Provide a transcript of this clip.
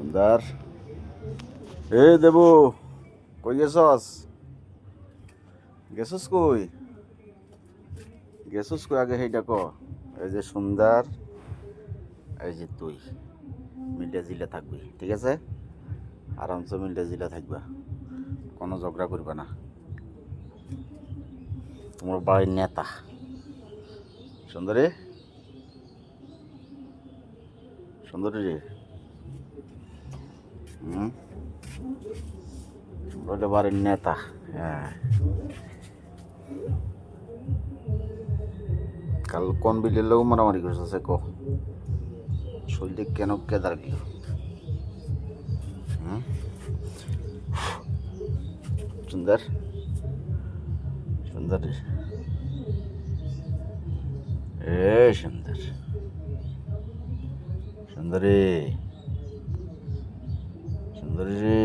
সুন্দর। এ দেবু, কই গেছস? গেছস কই? গেছস কই আগে সেইটা ক। এই যে সুন্দর, এই যে তুই মিলে জিলে থাকবি, ঠিক আছে? আরামসে মিলে জিলে থাকবা, কোনো ঝগড়া করবা না। তোমার বাড়ির নেতা সুন্দরী, সুন্দরী রে। হুম, বলে বাড়ির নেতা। হ্যাঁ, কাল কোন বিলের লোক মারামারি করছে ক, শরীরে কেন কেদার গেল? হুম, সুন্দর, সুন্দর রে। এ সুন্দর, সুন্দরী, সুন্দরী রে।